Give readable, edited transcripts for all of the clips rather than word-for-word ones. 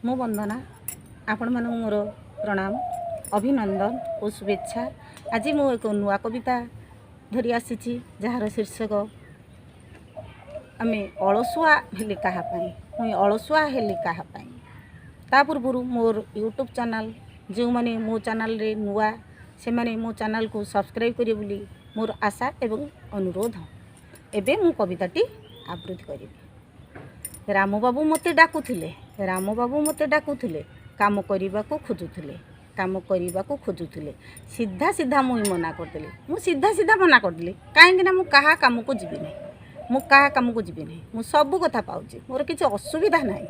मो वंदना आपण मानक मोर प्रणाम अभिनंदन और शुभेच्छा। आज मु एक नुआ कविता धरी आसी जार शीर्षक आमे अलसुआ हेले काहापाई मुई अलसुआ हेले काहापाई। ता पूर्व मोर यूट्यूब चैनल जो माने मो चैनल रे नुआ से माने मो चैनल को सब्सक्राइब करिए बोली मोर आशा एवं अनुरोध। एबे मु कविताटी आवृत्ति करिबी। राम बाबू मते डाकुथिले, राम बाबू मते डाकुथिले, काम करिबा को खोजुथिले, काम करिबा को खोजुथिले। सीधा सीधा मुई मना करदेली, मु सीधा सीधा मना करदेली। काहेकि ना मु कहा काम को जीबी नहीं, मु कहा काम को जीबी नहीं, मु सब कथा पाउची, मोर किछि असुविधा नाही।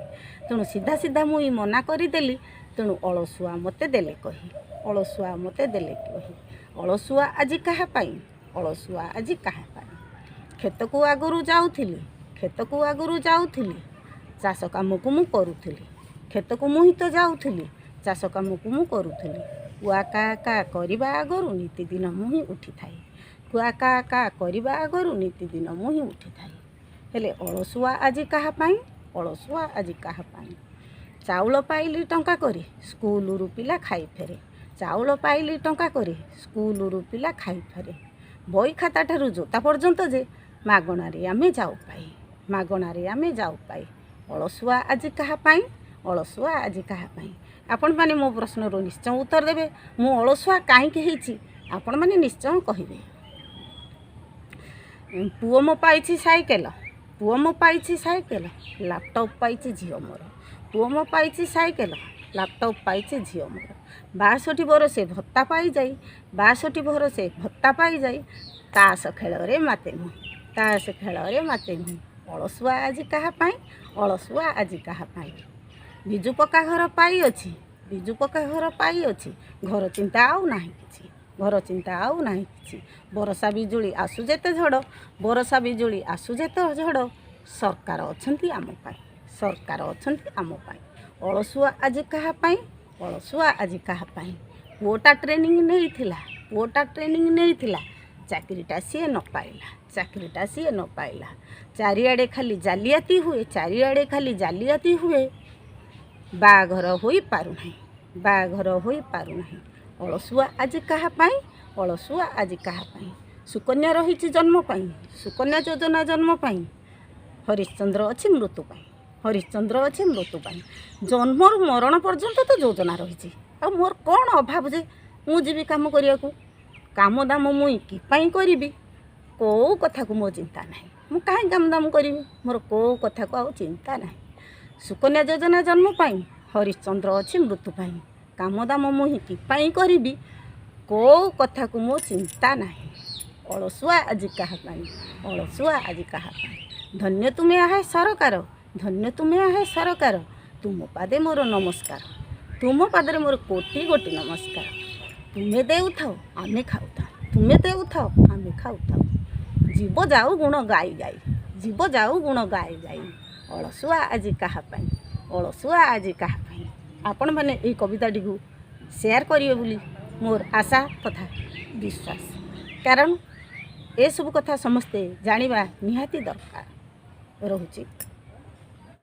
तेणु सीधा सीधा मुई मना करदेली। तेणु अलसुआ मते देले कही, अलसुआ मते देले कही। अलसुआ आज कहा पाई, अलसुआ आज कहा पाई। खेत को आगुरु जाउथिली, खेत को आगुरु जाउथिली, चाष काम को मु करूथिली। खेत को मुही तो जाउथिली, चाष काम को मु करूथिली। कुआ का करबा आगरु नीति दिन मुही उठी थाई, कुआ का करबा आगरु नीति दिन मुही उठी थाई। हेले अलसुआ आज कहा पाई, अलसुआ आज कहा पाई। चाउल पाइली टंका करे स्कूल रु पिला खाई फेरे, चाउल पाइली टंका करे स्कूल रु पिला खाई फेरे। बई खाता ठारू जोता पर्यंत जे मागणारे आमे जाऊ पाई, मागणारे आमे जाऊ पाई। अलसुआ आज कहा पाई, अलसुआ आज कहा पाई। आपण माने मो प्रश्नर निश्चय उत्तर देबे। मु अलसुआ काहेकि हेछि आपण माने निश्चय कहिबे। पुओ मो पाइछि साइकेल, पुओ मो पाइछि साइकेल, लैपटॉप पाइछि झियो मोर। पुओ मो पाइछि साइकेल, लैपटॉप पाइछि झियो मोर। 62 बरसे भत्ता पाई जाई, 62 बरसे भत्ता पाई जाई। तास खेल रे माते मु, तास खेल रे माते मु। अलसुआ आज कहा पाई, अलसुआ आज कहा पाई। बिजु पक्का घर पाई अछि, बिजु पक्का घर पाई अछि। घर चिंता आउ नाही किछि, घर चिंता आउ नाही किछि। बरसा बिजुली आसु जेते झड़, बरसा बिजुली आसु जेते झड़। सरकार अछंती आम पाई, सरकार अछंती आम पाई। अलसुआ आज कहा पाई, अलसुआ आज कहा पाई। पुओटा ट्रेनिंग नेइथिला, पुओटा ट्रेनिंग नेइथिला, चाकरीटा सी न पाइला, चाकरीटा सी न पाइला। चारिआडे खाली जालियाती हुए, चारिआडे खाली जालियाती हुए। बाघर होई पारु नाही, बाघर होई पारु नाही। अलसुआ आज कहा पाई, अलसुआ आज कहा पाई। सुकन्या रहिछि जन्म पाई, सुकन्या योजना जन्म पाई। हरिश्चंद्र अछि मृत्यु पाई, हरिश्चंद्र अछि मृत्यु पाई। जन्मर मरण पर्यंत तो योजना रहिछि। आ मोर कोन अभाव जे मु जीवी काम करियाकू। काम दाम मुई कि पाई करिबी, को कथा को मो चिंता नाही। मु काहे काम दाम करिबी, मोर को कथा को आ चिंता नाही। सुकन्या योजना जन्म पाई, हरिश्चंद्र अछि मृत्यु पाई। काम दाम मुई कि पाई करिबी, को कथा को मो चिंता नाही। अलसुआ आज कहा पाई, अलसुआ आज कहा पाई। धन्य तुमे आहे सरकार, धन्य तुमे आहे सरकार। तुम पादे मोर नमस्कार, तुम पादरे मोर कोटि कोटि नमस्कार। तुमे देउथाओ आमे खाउथाओ, तुमे देउथाओ आमे खाउथाओ। जीव जाऊ गुण गाई गाई, जीव जाऊ गुण गाई गाई। अलसुआ आज कहा पाई, अलसुआ आज कहा पाई। आपण माने एई कविताटी को शेयर करिवे बोली मोर आशा तथा विश्वास। कारण ए सब कथा समस्ते जानिबा निहाती दरकार रहुची।